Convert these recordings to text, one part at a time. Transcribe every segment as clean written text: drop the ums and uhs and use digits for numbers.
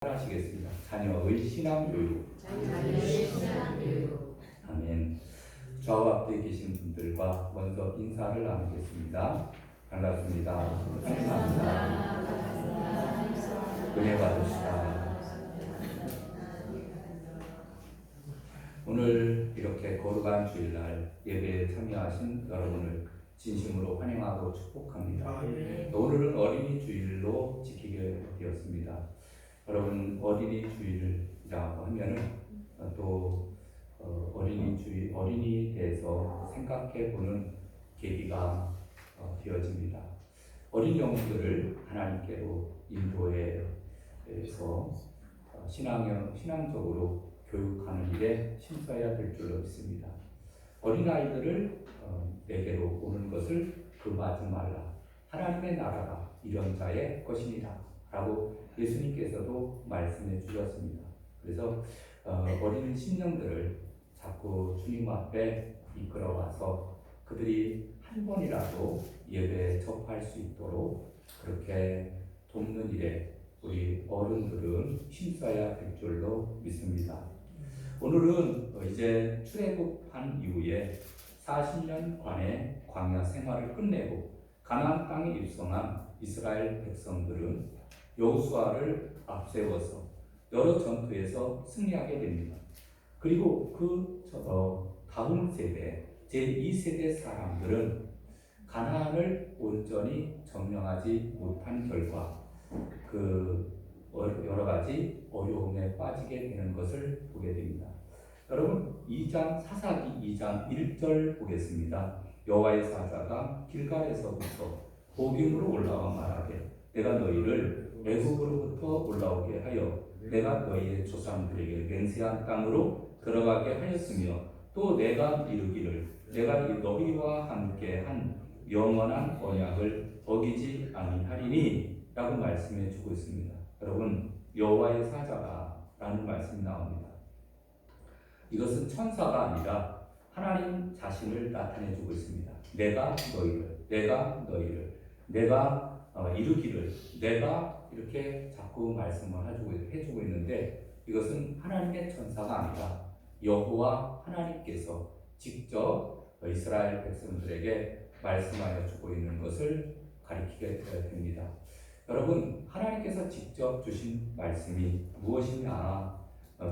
하시겠습니다. 자녀의 신앙 교육. 아멘. 저와 앞에 계신 분들과 먼저 인사를 나누겠습니다. 반갑습니다. 감사합니다. 은혜 받으시다. 오늘 이렇게 거룩한 주일날 예배에 참여하신 여러분을 진심으로 환영하고 축복합니다. 오늘은 어린이 주일로 지키게 되었습니다. 여러분, 어린이 주일이라고 하면은 또 어린이에 대해서 생각해 보는 계기가 되어집니다. 어린 영혼들을 하나님께로 인도해서 신앙적으로 교육하는 일에 힘써야 될 줄로 믿습니다. 어린아이들을 내게로 오는 것을 금하지 말라. 하나님의 나라가 이런 자의 것이니라 라고 예수님께서도 말씀해 주셨습니다. 그래서 어린 심령들을 자꾸 주님 앞에 이끌어와서 그들이 한 번이라도 예배에 접할 수 있도록 그렇게 돕는 일에 우리 어른들은 힘써야 될 줄로 믿습니다. 오늘은 이제 출애굽한 이후에 40년간의 광야 생활을 끝내고 가나안 땅에 입성한 이스라엘 백성들은 여호수아를 앞세워서 여러 전투에서 승리하게 됩니다. 그리고 그 다음 세대, 제2세대 사람들은 가나안을 온전히 점령하지 못한 결과 여러 가지 어려움에 빠지게 되는 것을 보게 됩니다. 여러분, 사사기 2장 1절 보겠습니다. 여호와의 사자가 길갈에서부터 보김으로 올라와 말하되 내가 너희를 애굽으로부터 올라오게 하여 내가 너희의 조상들에게 맹세한 땅으로 들어가게 하였으며 또 내가 이르기를 내가 너희와 함께 한 영원한 언약을 어기지 아니하리니 라고 말씀해 주고 있습니다. 여러분, 여호와의 사자가 라는 말씀이 나옵니다. 이것은 천사가 아니라 하나님 자신을 나타내 주고 있습니다. 내가 이루기를 내가 이렇게 자꾸 말씀을 해주고 있는데 이것은 하나님의 천사가 아니라 여호와 하나님께서 직접 이스라엘 백성들에게 말씀하여 주고 있는 것을 가리키게 됩니다. 여러분, 하나님께서 직접 주신 말씀이 무엇이냐?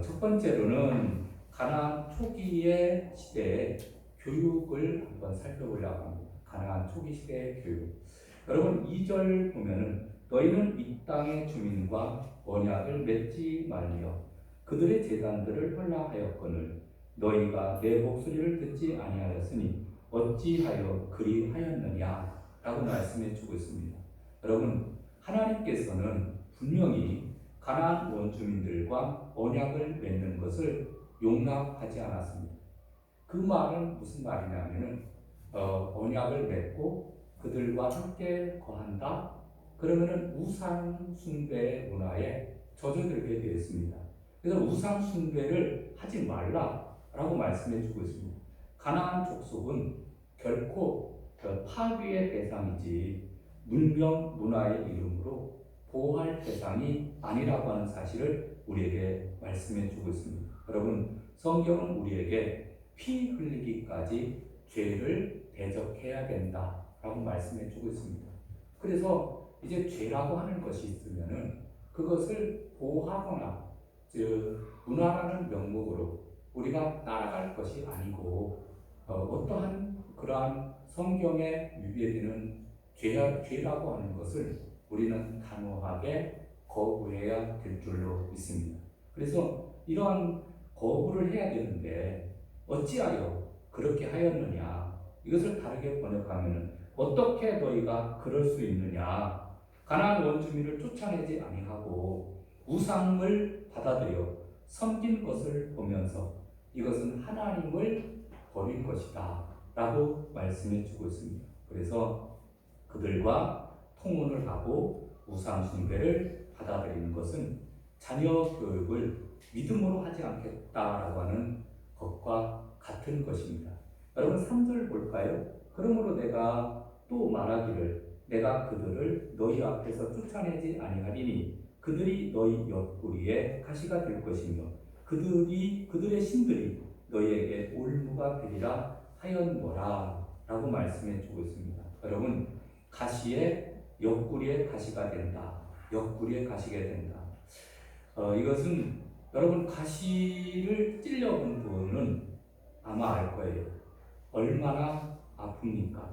첫 번째로는 가나안 초기의 시대의 교육을 한번 살펴보려고 합니다. 가나안 초기 시대의 교육. 여러분, 2절 보면은 너희는 이 땅의 주민과 언약을 맺지 말며 그들의 제단들을 헐라하였거늘 너희가 내 목소리를 듣지 아니하였으니 어찌하여 그리하였느냐 라고 말씀해 주고 있습니다. 여러분, 하나님께서는 분명히 가나안 원주민들과 언약을 맺는 것을 용납하지 않았습니다. 그 말은 무슨 말이냐면은 언약을 맺고 그들과 함께 거한다? 그러면은 우상 숭배 문화에 젖어들게 되었습니다. 그래서 우상 숭배를 하지 말라라고 말씀해 주고 있습니다. 가나안 족속은 결코 파괴의 대상이지 문명 문화의 이름으로 보호할 대상이 아니라고 하는 사실을 우리에게 말씀해 주고 있습니다. 여러분, 성경은 우리에게 피 흘리기까지 죄를 대적해야 된다라고 말씀해 주고 있습니다. 그래서 이제 죄라고 하는 것이 있으면은 그것을 보호하거나 문화라는 명목으로 우리가 따라갈 것이 아니고 어떠한 그러한 성경에 위배되는 죄라고 하는 것을 우리는 단호하게 거부해야 될 줄로 믿습니다. 그래서 이러한 거부를 해야 되는데 어찌하여 그렇게 하였느냐? 이것을 다르게 번역하면 어떻게 너희가 그럴 수 있느냐? 가나안 원주민을 쫓아내지 아니하고 우상을 받아들여 섬긴 것을 보면서 이것은 하나님을 버린 것이다 라고 말씀해 주고 있습니다. 그래서 그들과 통혼을 하고 우상 숭배를 받아들이는 것은 자녀 교육을 믿음으로 하지 않겠다라고 하는 것과 같은 것입니다. 여러분, 3절 볼까요? 그러므로 내가 또 말하기를 내가 그들을 너희 앞에서 쫓아내지 아니하리니 그들이 너희 옆구리에 가시가 될 것이며 그들의 신들이 너희에게 올무가 되리라 하였노라 라고 말씀해 주고 있습니다. 여러분, 가시에 옆구리에 가시가 된다. 옆구리에 가시게 된다. 이것은 여러분 가시를 찔려본 분은 아마 알 거예요. 얼마나 아픕니까?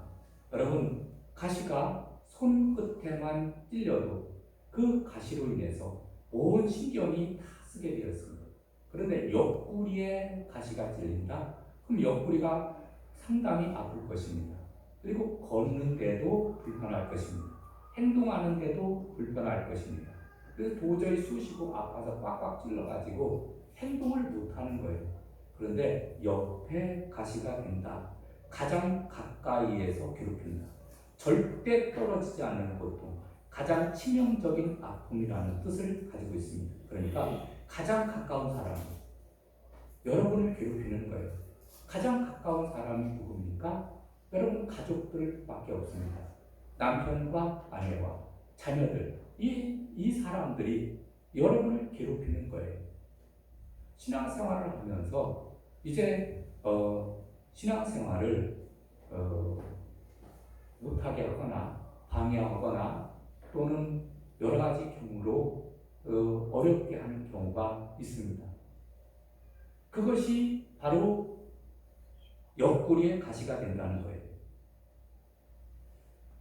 여러분, 가시가 손끝에만 찔려도 그 가시로 인해서 온 신경이 다 쓰게 되었습니다. 그런데 옆구리에 가시가 찔린다? 그럼 옆구리가 상당히 아플 것입니다. 그리고 걷는데도 불편할 것입니다. 행동하는데도 불편할 것입니다. 그래서 도저히 쑤시고 아파서 꽉꽉 찔러가지고 행동을 못하는 거예요. 그런데 옆에 가시가 된다. 가장 가까이에서 괴롭힌다. 절대 떨어지지 않는 고통, 가장 치명적인 아픔이라는 뜻을 가지고 있습니다. 그러니까 가장 가까운 사람, 여러분을 괴롭히는 거예요. 가장 가까운 사람이 누굽니까? 여러분 가족들밖에 없습니다. 남편과 아내와 자녀들, 이 사람들이 여러분을 괴롭히는 거예요. 신앙생활을 하면서 이제 신앙생활을 못하게 하거나 방해하거나 또는 여러 가지 경우로 어렵게 하는 경우가 있습니다. 그것이 바로 옆구리에 가시가 된다는 거예요.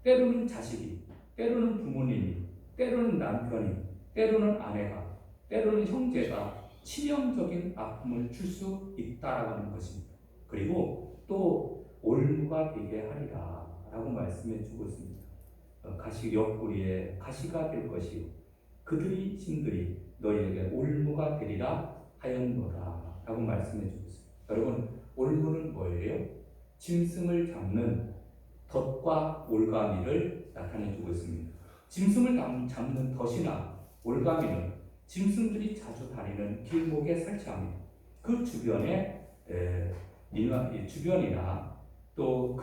때로는 자식이, 때로는 부모님이, 때로는 남편이, 때로는 아내가, 때로는 형제가 치명적인 아픔을 줄 수 있다라고 하는 것입니다. 그리고 또 올무가 되게 하리라 라고 말씀해 주고 있습니다. 가시 옆구리에 가시가 될 것이요 그들이 신들이 너희에게 올무가 되리라 하였노라 라고 말씀해 주고 있습니다. 여러분, 올무는 뭐예요? 짐승을 잡는 덫과 올가미를 나타내 주고 있습니다. 짐승을 잡는 덫이나 올가미는 짐승들이 자주 다니는 길목에 설치합니다. 그 주변에 주변이나 또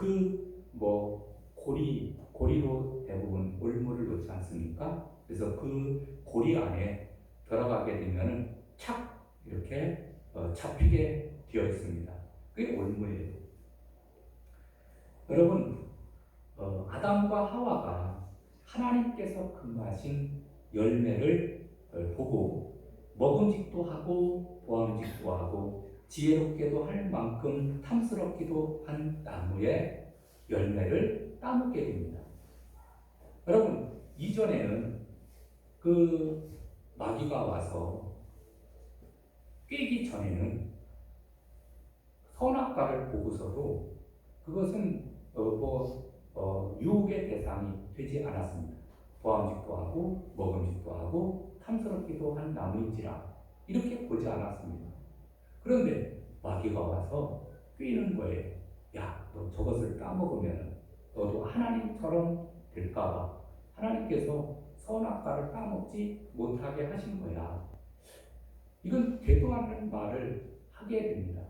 고리로 대부분 올무를 놓지 않습니까? 그래서 그 고리 안에 들어가게 되면은 착 이렇게 잡히게 되어 있습니다. 그게 올무예요. 여러분, 아담과 하와가 하나님께서 금하신 열매를 보고 먹음직도 하고 보암직도 하고 지혜롭게도 할 만큼 탐스럽기도 한 나무의 열매를 따먹게 됩니다. 여러분, 이전에는 그 마귀가 와서 꿰기 전에는 선악과를 보고서도 그것은 유혹의 대상이 되지 않았습니다. 보암직도 하고 먹음직도 하고 탐스럽기도 한 나무인지라 이렇게 보지 않았습니다. 그런데 마귀가 와서 꿰는 거예요. 야, 너 저것을 따먹으면 너도 하나님처럼 될까봐 하나님께서 선악과를 따먹지 못하게 하신 거야. 이건 되도 않는 말을 하게 됩니다.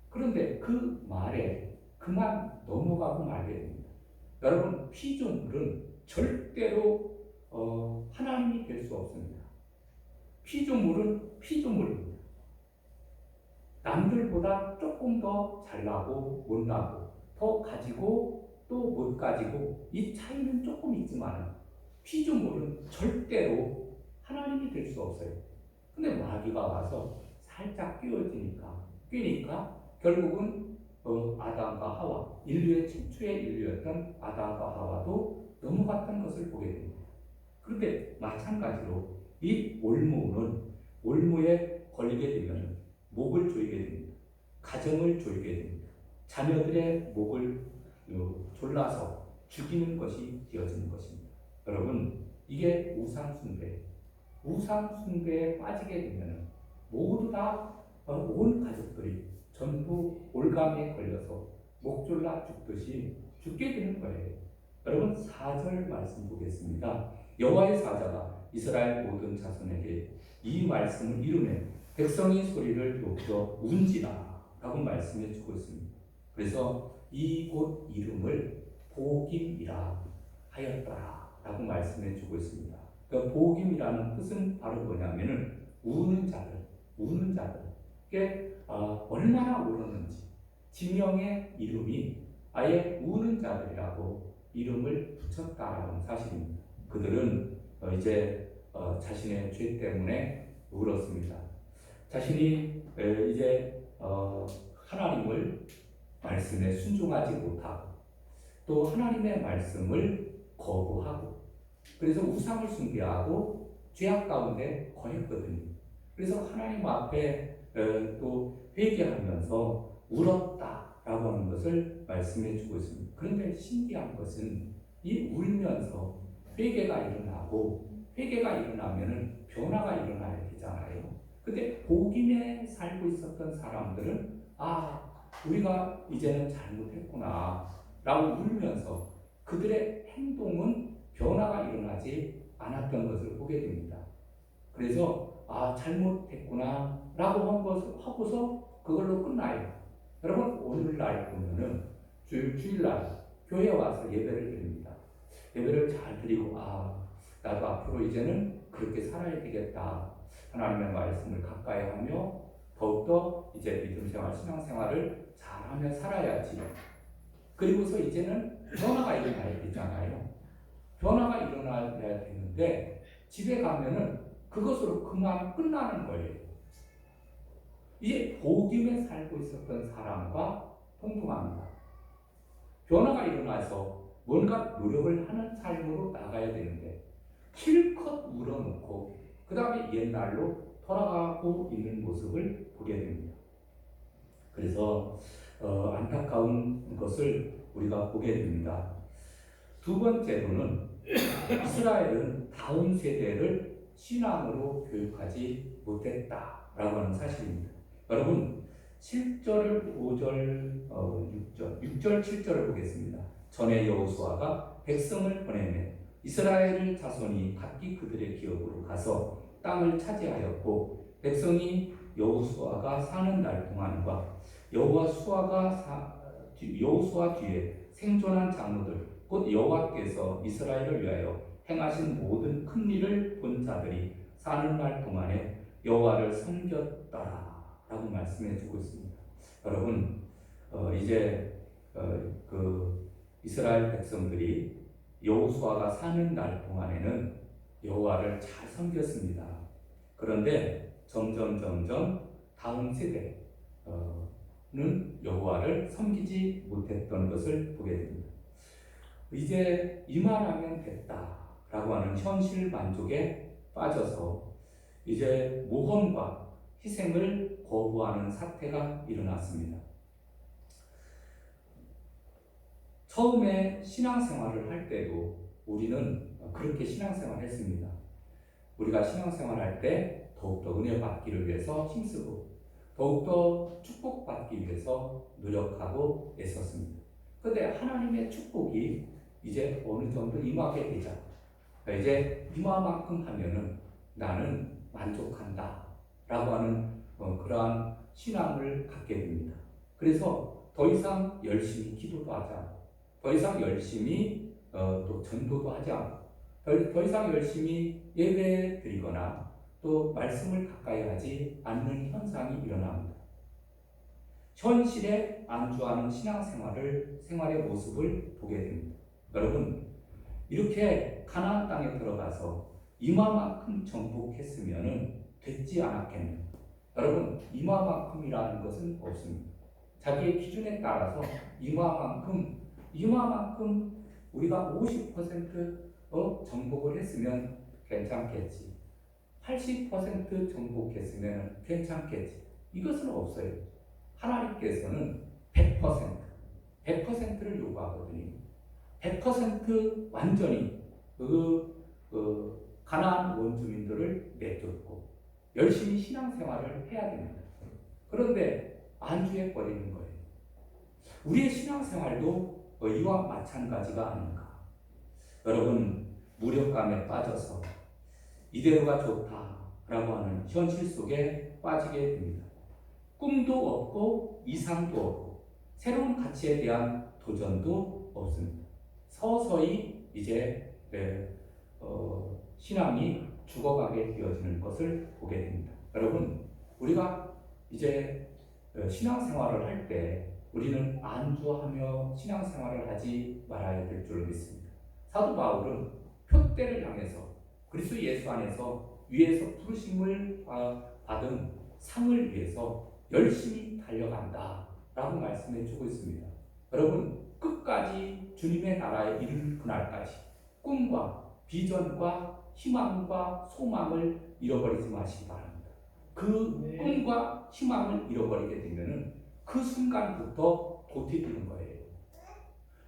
그런데 그 말에 그만 넘어가고 말게 됩니다. 여러분, 피조물은 절대로 하나님이 될 수 없습니다. 피조물은 피조물입니다. 남들보다 조금 더 잘나고 못나고 더 가지고 또 못 가지고 이 차이는 조금 있지만 피조물은 절대로 하나님이 될 수 없어요. 근데 마귀가 와서 살짝 끼니까 결국은 아담과 하와, 인류의 최초의 인류였던 아담과 하와도 넘어갔던 것을 보게 됩니다. 그런데 마찬가지로 이 올무에 걸리게 되면 목을 조이게 됩니다. 가정을 조이게 됩니다. 자녀들의 목을 졸라서 죽이는 것이 되어지는 것입니다. 여러분, 이게 우상숭배에 빠지게 되면 모두 다 온 가족들이 전부 올가미에 걸려서 목 졸라 죽듯이 죽게 되는 거예요. 여러분, 4절 말씀 보겠습니다. 여호와의 사자가 이스라엘 모든 자손에게 이 말씀을 이루매 백성이 소리를 높여 운지라 라고 말씀해 주고 있습니다. 그래서 이곳 이름을 복임이라 하였더라 라고 말씀해 주고 있습니다. 그 복임이라는 뜻은 바로 뭐냐면은 우는 자들께 얼마나 울었는지 지명의 이름이 아예 우는 자들이라고 이름을 붙였다라는 사실입니다. 그들은 이제 자신의 죄 때문에 울었습니다. 자신이 이제 하나님을 말씀에 순종하지 못하고 또 하나님의 말씀을 거부하고 그래서 우상을 숭배하고 죄악 가운데 거했거든요. 그래서 하나님 앞에 또 회개하면서 울었다라고 하는 것을 말씀해 주고 있습니다. 그런데 신기한 것은 이 울면서 회개가 일어나고 회개가 일어나면은 변화가 일어나야 되잖아요. 근데 복임에 살고 있었던 사람들은 우리가 이제는 잘못했구나 라고 울면서 그들의 행동은 변화가 일어나지 않았던 것을 보게 됩니다. 그래서 잘못했구나 라고 하고서 그걸로 끝나요. 여러분 오늘날 보면은 주일날 교회에 와서 예배를 드립니다. 예배를 잘 드리고 나도 앞으로 이제는 그렇게 살아야 되겠다. 하나님의 말씀을 가까이 하며 더욱더 이제 믿음 생활, 신앙 생활을 잘하며 살아야지. 그리고서 이제는 변화가 일어나야 되잖아요. 변화가 일어나야 되는데 집에 가면은 그것으로 그만 끝나는 거예요. 이제 복음에 살고 있었던 사람과 통통합니다. 변화가 일어나서 뭔가 노력을 하는 삶으로 나가야 되는데 실컷 울어놓고 그 다음에 옛날로 돌아가고 있는 모습을 보게 됩니다. 그래서 안타까운 것을 우리가 보게 됩니다. 두 번째로는 이스라엘은 다음 세대를 신앙으로 교육하지 못했다라고 하는 사실입니다. 여러분 7절, 5절, 6절, 7절을 보겠습니다. 전에 여호수아가 백성을 보내매 이스라엘 자손이 각기 그들의 기업으로 가서 땅을 차지하였고 백성이 여호수아가 사는 날 동안과 여호수아 뒤에 생존한 장로들 곧 여호와께서 이스라엘을 위하여 행하신 모든 큰 일을 본 자들이 사는 날 동안에 여호와를 섬겼다라고 말씀해 주고 있습니다. 여러분 이제 그 이스라엘 백성들이 여호수아가 사는 날 동안에는 여호와를 잘 섬겼습니다. 그런데 점점 다음 세대는 여호와를 섬기지 못했던 것을 보게 됩니다. 이제 이만하면 됐다라고 하는 현실 만족에 빠져서 이제 모험과 희생을 거부하는 사태가 일어났습니다. 처음에 신앙생활을 할 때도 우리는 그렇게 신앙생활을 했습니다. 우리가 신앙생활할 때 더욱더 은혜 받기를 위해서 힘쓰고 더욱더 축복받기 위해서 노력하고 애썼습니다. 그런데 하나님의 축복이 이제 어느 정도 임하게 되자 이제 이만큼 하면은 나는 만족한다 라고 하는 그러한 신앙을 갖게 됩니다. 그래서 더 이상 열심히 기도도 하지 않고 더 이상 열심히 또 전도도 하지 않고 더 이상 열심히 예배 드리거나 또 말씀을 가까이 하지 않는 현상이 일어납니다. 현실에 안주하는 생활의 모습을 보게 됩니다. 여러분 이렇게 가나안 땅에 들어가서 이마만큼 정복했으면 됐지 않았겠나요? 여러분 이마만큼이라는 것은 없습니다. 자기의 기준에 따라서 이마만큼 우리가 50% 정복을 했으면 괜찮겠지. 80% 정복했으면 괜찮겠지. 이것은 없어요. 하나님께서는 100%를 요구하거든요. 100% 완전히 가나안 원주민들을 내쫓고 열심히 신앙생활을 해야 됩니다. 그런데 안주해 버리는 거예요. 우리의 신앙생활도 이와 마찬가지가 아닌가. 여러분 무력감에 빠져서 이대로가 좋다라고 하는 현실 속에 빠지게 됩니다. 꿈도 없고 이상도 없고 새로운 가치에 대한 도전도 없습니다. 서서히 이제 신앙이 죽어가게 되어지는 것을 보게 됩니다. 여러분, 우리가 이제 신앙생활을 할 때 우리는 안주하며 신앙생활을 하지 말아야 될 줄 믿습니다. 사도 바울은 표대를 향해서 그리스도 예수 안에서 위에서 부르심을 받은 상을 위해서 열심히 달려간다 라고 말씀해 주고 있습니다. 여러분, 끝까지 주님의 나라에 이를 그날까지 꿈과 비전과 희망과 소망을 잃어버리지 마시기 바랍니다. 그 꿈과 희망을 잃어버리게 되면 그 순간부터 도태되는 거예요.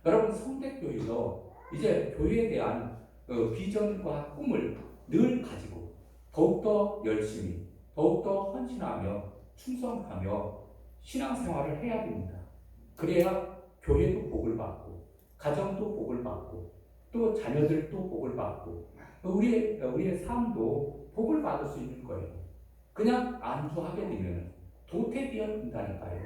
여러분, 성대교회도 이제 교회에 대한 비전과 꿈을 늘 가지고 더욱더 열심히 더욱더 헌신하며 충성하며 신앙생활을 해야 됩니다. 그래야 교회도 복을 받고 가정도 복을 받고 또 자녀들도 복을 받고 우리의 삶도 복을 받을 수 있는 거예요. 그냥 안주하게 되면 도태되어 된다니까요.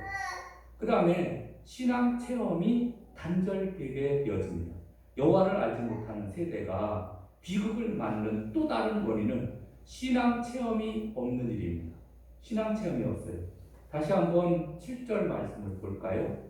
그 다음에 신앙 체험이 단절되게 되어집니다. 여호와를 알지 못하는 세대가 비극을 맞는 또 다른 원인은 신앙 체험이 없는 일입니다. 신앙 체험이 없어요. 다시 한번 7절 말씀을 볼까요?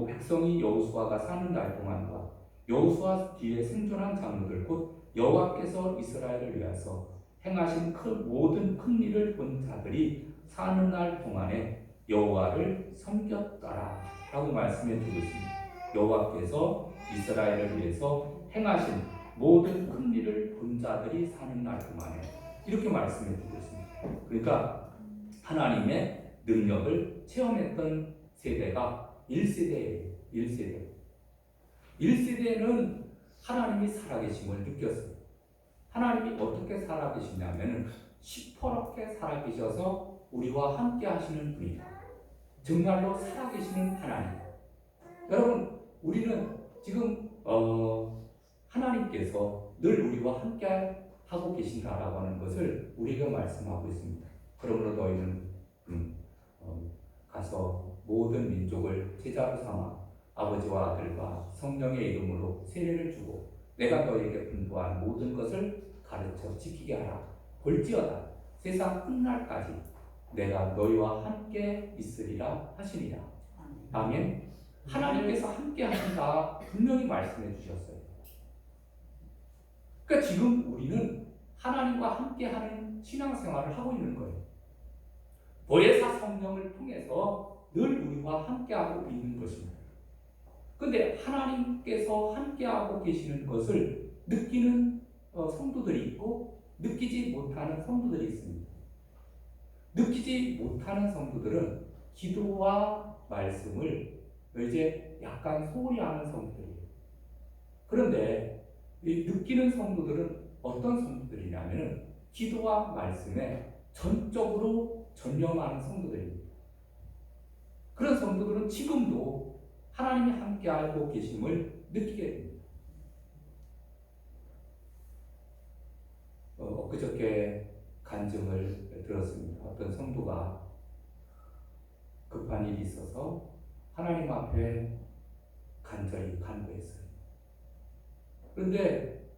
백성이 여호수아가 사는 날 동안과 여호수아 뒤에 생존한 장로들 곧 여호와께서 이스라엘을 위하여 행하신 모든 큰 일을 본 자들이 사는 날 동안에 여호와를 섬겼더라 라고 말씀해 주고 있습니다. 여호와께서 이스라엘을 위해서 행하신 모든 큰 일을 본 자들이 사는 날 동안에 이렇게 말씀해 주고 있습니다. 그러니까 하나님의 능력을 체험했던 세대가 1세대예요. 1세대. 1세대는 하나님이 살아계심을 느꼈어요. 하나님이 어떻게 살아계시냐면 시퍼렇게 살아계셔서 우리와 함께 하시는 분이다. 정말로 살아계시는 하나님. 여러분, 우리는 지금 하나님께서 늘 우리와 함께 하고 계신다라고 하는 것을 우리가 말씀하고 있습니다. 그러므로 너희는 가서 모든 민족을 제자로 삼아 아버지와 아들과 성령의 이름으로 세례를 주고 내가 너희에게 분부한 모든 것을 가르쳐 지키게 하라. 볼지어다 세상 끝날까지 내가 너희와 함께 있으리라 하시니라. 아멘. 하나님께서 함께 하신다 분명히 말씀해 주셨어요. 그러니까 지금 우리는 하나님과 함께하는 신앙생활을 하고 있는 거예요. 보혜사 성령을 통해서 늘 우리와 함께하고 있는 것입니다. 그런데 하나님께서 함께하고 계시는 것을 느끼는 성도들이 있고 느끼지 못하는 성도들이 있습니다. 느끼지 못하는 성도들은 기도와 말씀을 이제 약간 소홀히 하는 성도들이에요. 그런데 이 느끼는 성도들은 어떤 성도들이냐면 기도와 말씀에 전적으로 전념하는 성도들입니다. 그런 성도들은 지금도 하나님이 함께하고 계심을 느끼게 됩니다. 엊그저께 간증을 들었습니다. 어떤 성도가 급한 일이 있어서 하나님 앞에 간절히 간구했어요. 그런데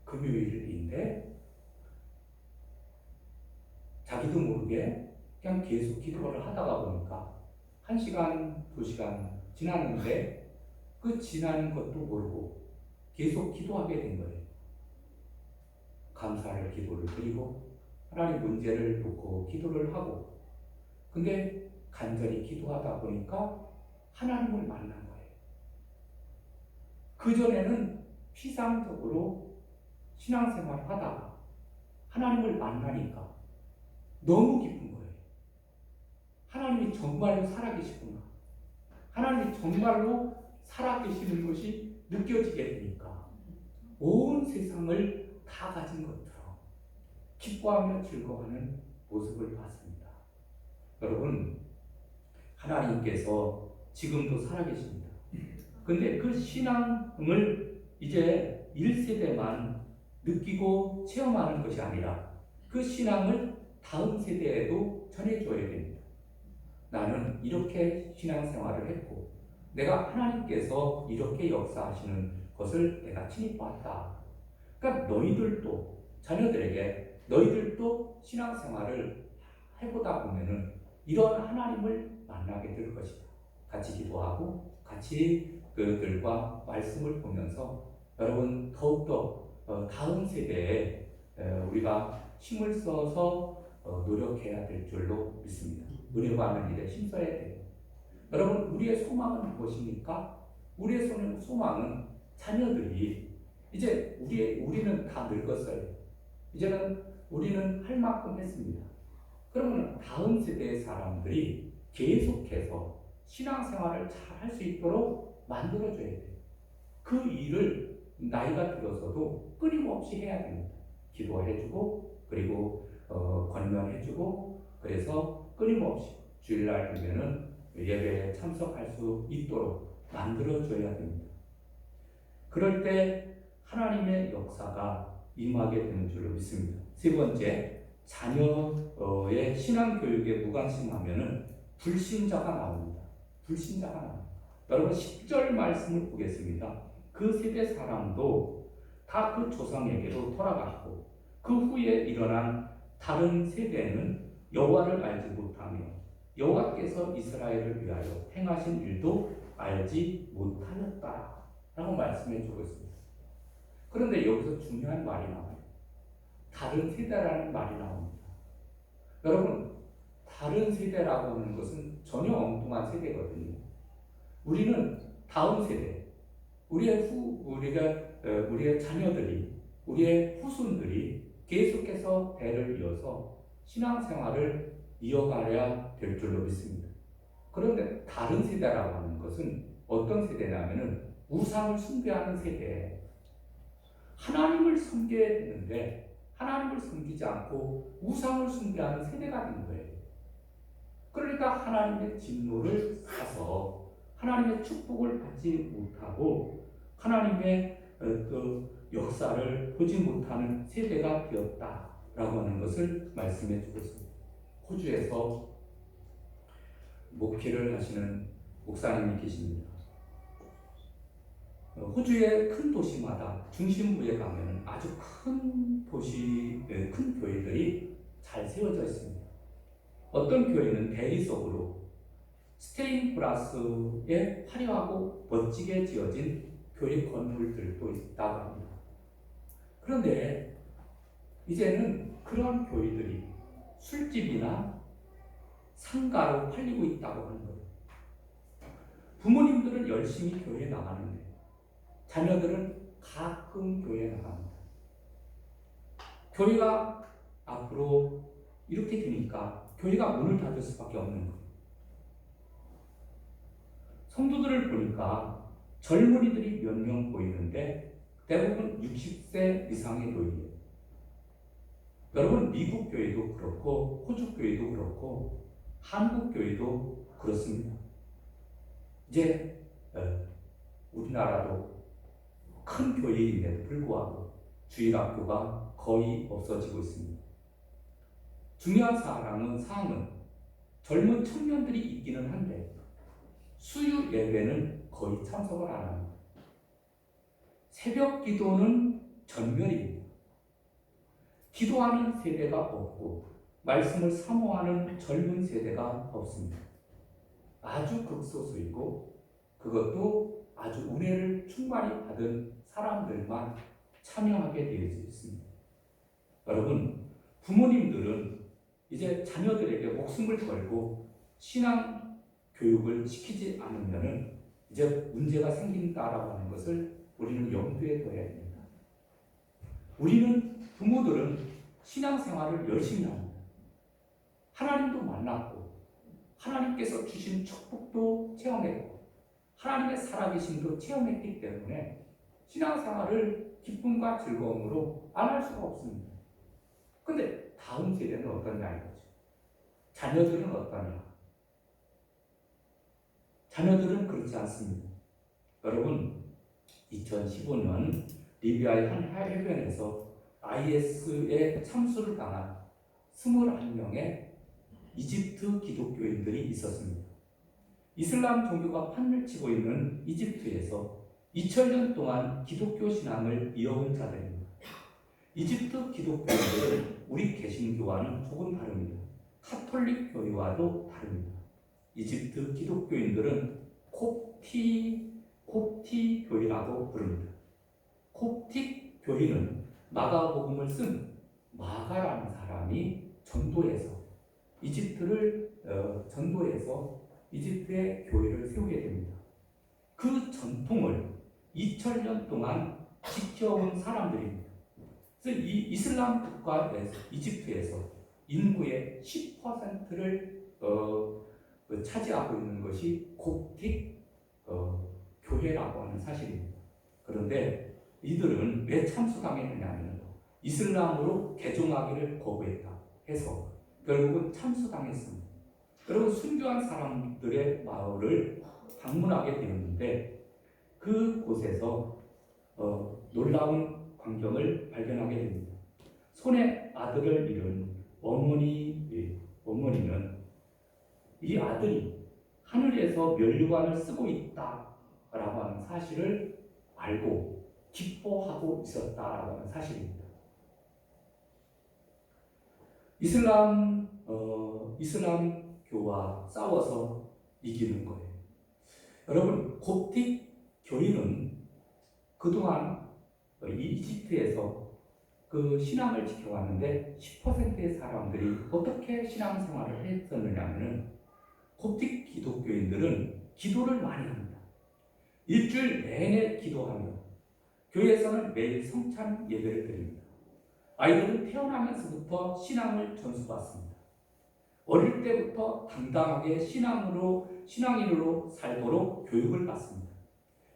금요일인데 자기도 모르게 그냥 계속 기도를 하다가 보니까 1시간, 2시간 지났는데 그 지난 것도 모르고 계속 기도하게 된 거예요. 감사를 기도를 드리고 하나님 문제를 놓고 기도를 하고 근데 간절히 기도하다 보니까 하나님을 만난 거예요. 그전에는 피상적으로 신앙생활을 하다가 하나님을 만나니까 너무 기쁜 거예요. 하나님이 정말로 살아계시구나. 하나님이 정말로 살아계시는 것이 느껴지게 되니까 온 세상을 다 가진 것처럼 기뻐하며 즐거워하는 모습을 봤습니다. 여러분, 하나님께서 지금도 살아계십니다. 근데 그 신앙을 이제 1세대만 느끼고 체험하는 것이 아니라 그 신앙을 다음 세대에도 전해줘야 됩니다. 나는 이렇게 신앙생활을 했고 내가 하나님께서 이렇게 역사하시는 것을 내가 친히 봤다. 그러니까 너희들도 자녀들에게 너희들도 신앙생활을 해보다 보면은 이런 하나님을 만나게 될 것이다. 같이 기도하고 같이 그들과 말씀을 보면서 여러분 더욱더 다음 세대에 우리가 힘을 써서 노력해야 될 줄로 믿습니다. 은혜가 하는 일에 힘써야 돼요. 여러분 우리의 소망은 무엇입니까? 우리의 소망은 자녀들이 이제 우리는 다 늙었어요. 이제는 우리는 할 만큼 했습니다. 그러면 다음 세대의 사람들이 계속해서 신앙생활을 잘 할 수 있도록 만들어줘야 돼요. 그 일을 나이가 들어서도 끊임없이 해야 됩니다. 기도해주고 그리고 권면해주고 그래서 끊임없이 주일날 되면은 예배에 참석할 수 있도록 만들어줘야 됩니다. 그럴 때 하나님의 역사가 임하게 되는 줄로 믿습니다. 세 번째, 자녀의 신앙교육에 무관심하면은 불신자가 나옵니다. 불신자가 나옵니다. 여러분 10절 말씀을 보겠습니다. 그 세대 사람도 다 그 조상에게로 돌아갔고 그 후에 일어난 다른 세대는 여호와를 알지 못하며 여호와께서 이스라엘을 위하여 행하신 일도 알지 못하였다 라고 말씀해 주고 있습니다. 그런데 여기서 중요한 말이 나와요. 다른 세대라는 말이 나옵니다. 여러분 다른 세대라고 하는 것은 전혀 엉뚱한 세대거든요. 우리는 다음 세대, 우리의 자녀들이, 우리의 후손들이 계속해서 대를 이어서 신앙생활을 이어가야 될 줄로 믿습니다. 그런데 다른 세대라고 하는 것은 어떤 세대냐면은 우상을 숭배하는 세대예요. 하나님을 섬겨야 되는데 하나님을 섬기지 않고 우상을 숭배하는 세대가 된 거예요. 그러니까 하나님의 진노를 사서 하나님의 축복을 받지 못하고 하나님의 역사를 보지 못하는 세대가 되었다라고 하는 것을 말씀해 주고 있습니다. 호주에서 목회를 하시는 목사님이 계십니다. 호주의 큰 도시마다 중심부에 가면 아주 큰 큰 교회들이 잘 세워져 있습니다. 어떤 교회는 대리석으로 스테인글라스에 화려하고 멋지게 지어진 교회 건물들도 있다고 합니다. 그런데 이제는 그런 교회들이 술집이나 상가로 팔리고 있다고 하는 거예요. 부모님들은 열심히 교회에 나가는데 자녀들은 가끔 교회에 나갑니다. 교회가 앞으로 이렇게 되니까 교회가 문을 닫을 수밖에 없는 거예요. 성도들을 보니까 젊은이들이 몇 명 보이는데 대부분 60세 이상의 노인이에요. 여러분 미국 교회도 그렇고 호주 교회도 그렇고 한국 교회도 그렇습니다. 이제 우리나라도 큰 교회임에도 불구하고 주일학교가 거의 없어지고 있습니다. 중요한 사항은 젊은 청년들이 있기는 한데 수요 예배는 거의 참석을 안 합니다. 새벽 기도는 전멸입니다. 기도하는 세대가 없고 말씀을 사모하는 젊은 세대가 없습니다. 아주 극소수이고 그것도 아주 은혜를 충만히 받은 사람들만 참여하게 되어 있습니다. 여러분, 부모님들은 이제 자녀들에게 목숨을 걸고 신앙 교육을 시키지 않으면 이제 문제가 생긴다라고 하는 것을 우리는 염두에 둬야 됩니다. 부모들은 신앙생활을 열심히 합니다. 하나님도 만났고 하나님께서 주신 축복도 체험했고 하나님의 살아계심도 체험했기 때문에 신앙생활을 기쁨과 즐거움으로 안 할 수가 없습니다. 그런데 다음 세대는 어떠냐 이거죠. 자녀들은 어떠냐? 자녀들은 그렇지 않습니다. 여러분 2015년 리비아의 한 해변에서 IS에 참수를 당한 21명의 이집트 기독교인들이 있었습니다. 이슬람 종교가 판을 치고 있는 이집트에서 2000년 동안 기독교 신앙을 이어온 자들입니다. 이집트 기독교인들은 우리 개신교와는 조금 다릅니다. 카톨릭 교회와도 다릅니다. 이집트 기독교인들은 콥티 교회라고 부릅니다. 콥틱 교회는 마가복음을 쓴 마가라는 사람이 전도해서 이집트의 교회를 세우게 됩니다. 그 전통을 2000년 동안 지켜온 사람들입니다. 그래서 이 이슬람 국가에서 이집트에서 인구의 10%를 차지하고 있는 것이 콥틱 교회라고 하는 사실입니다. 그런데 이들은 왜 참수당했느냐면 이슬람으로 개종하기를 거부했다 해서 결국은 참수당했습니다. 그리고 순교한 사람들의 마을을 방문하게 되었는데 그곳에서 놀라운 광경을 발견하게 됩니다. 손에 아들을 잃은 어머니는 이 아들이 하늘에서 면류관을 쓰고 있다라고 하는 사실을 알고 기뻐하고 있었다라고 하는 사실입니다. 이슬람교와 싸워서 이기는 거예요. 여러분, 콥틱 교인은 그동안 이집트에서 그 신앙을 지켜왔는데 10%의 사람들이 어떻게 신앙생활을 했었느냐면은 콥틱 기독교인들은 기도를 많이 합니다. 일주일 내내 기도하며 교회에서는 매일 성찬 예배를 드립니다. 아이들은 태어나면서부터 신앙을 전수받습니다. 어릴 때부터 당당하게 신앙인으로 살도록 교육을 받습니다.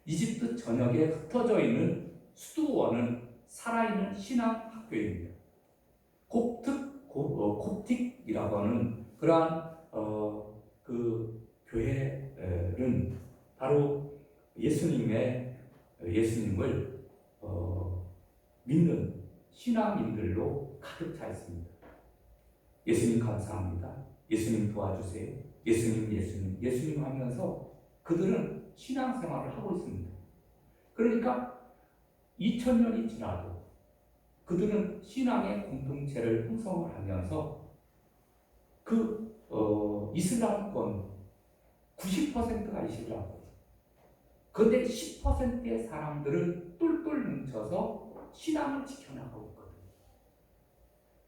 이집트 전역에 흩어져 있는 수도원은 살아있는 신앙 학교입니다. 콥틱이라고 하는 그러한 그 교회는 바로 예수님을 믿는 신앙인들로 가득 차 있습니다. 예수님 감사합니다. 예수님 도와주세요. 예수님 하면서 그들은 신앙생활을 하고 있습니다. 그러니까 2000년이 지나도 그들은 신앙의 공동체를 형성을 하면서 이슬람권 90%가 이슬람권. 그런데 10%의 사람들은 똘똘 뭉쳐서 신앙을 지켜나가고 있거든요.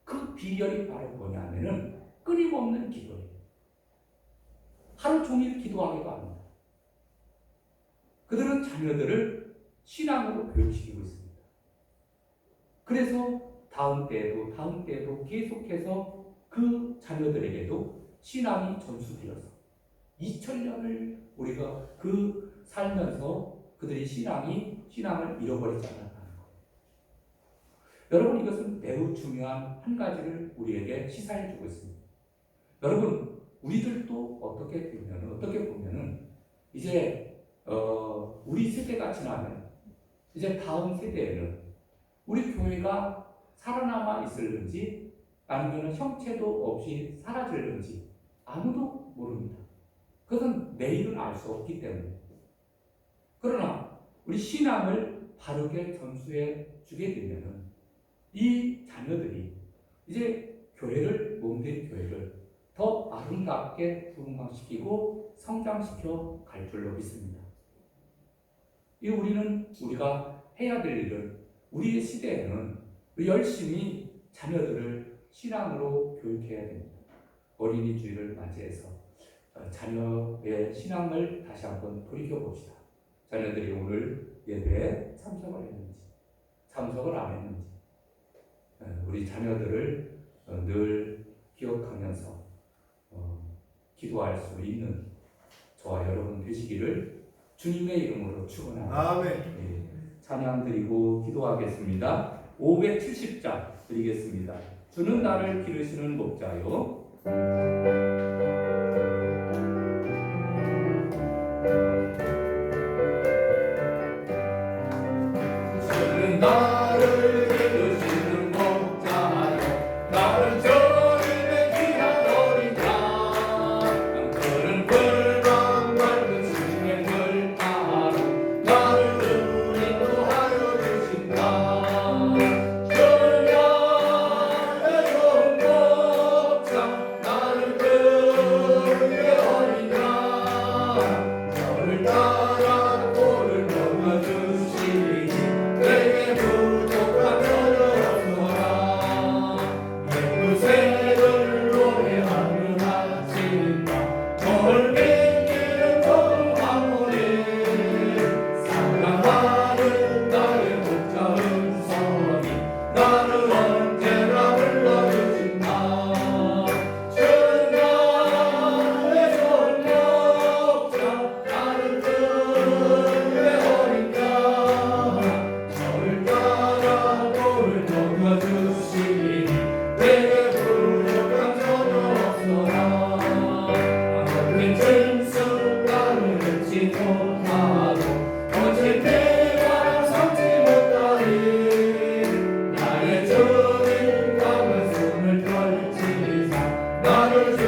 그 비결이 바로 뭐냐면은 끊임없는 기도예요. 하루 종일 기도하기도 합니다. 그들은 자녀들을 신앙으로 교육시키고 있습니다. 그래서 다음 때에도 계속해서 그 자녀들에게도 신앙이 전수되어서 2000년을 우리가 살면서 그들의 신앙을 잃어버리지 않았다는 거예요. 여러분, 이것은 매우 중요한 한 가지를 우리에게 시사해 주고 있습니다. 여러분, 우리들도 어떻게 보면은 이제 우리 세대가 지나면 이제 다음 세대에는 우리 교회가 살아남아 있을는지 아니면 형체도 없이 사라질는지 아무도 모릅니다. 그것은 내일은 알 수 없기 때문에. 그러나 우리 신앙을 바르게 전수해 주게 되면 이 자녀들이 이제 몸된 교회를 더 아름답게 부흥시키고 성장시켜 갈 줄로 믿습니다. 우리가 해야 될 일은 우리의 시대에는 열심히 자녀들을 신앙으로 교육해야 됩니다. 어린이 주일을 맞이해서 자녀의 신앙을 다시 한번 돌이켜봅시다. 자녀들이 오늘 예배에 참석을 했는지, 참석을 안 했는지, 우리 자녀들을 늘 기억하면서 기도할 수 있는 저와 여러분 되시기를 주님의 이름으로 축원합니다. 아멘. 찬양 드리고 기도하겠습니다. 570장 드리겠습니다. 주는 나를 기르시는 목자요. 주는 나를 기르시는 목자요. 나를 저리에 귀한 어린 양. 그는 꿀밤 맑은 수명을 따로 나를 인도하여 주신다. 주는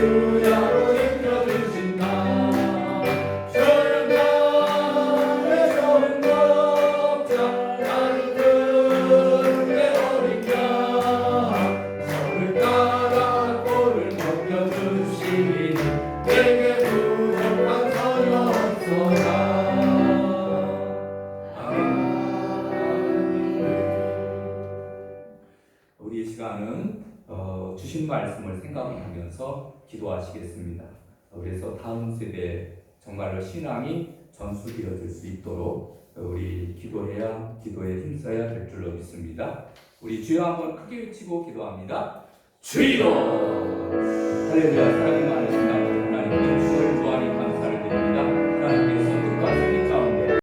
할렐루야로 입혀주신다. 저녁 날에서는 먹자 나는 그때 어린 양 저를 따라 꼴을 먹여주시니 내게 부족한 선이 없소라. 우리 이 시간은 주신 말씀을 생각하면서 기도하시겠습니다. 그래서 다음 세대에 정말로 신앙이 전수되어질 수 있도록 우리 기도에 힘써야 될 줄로 믿습니다. 우리 주여 한번 크게 외치고 기도합니다. 주여! 할렐루야. 사랑이 많으신 아버지 하나님, 주를 좋아하니 감사를 드립니다.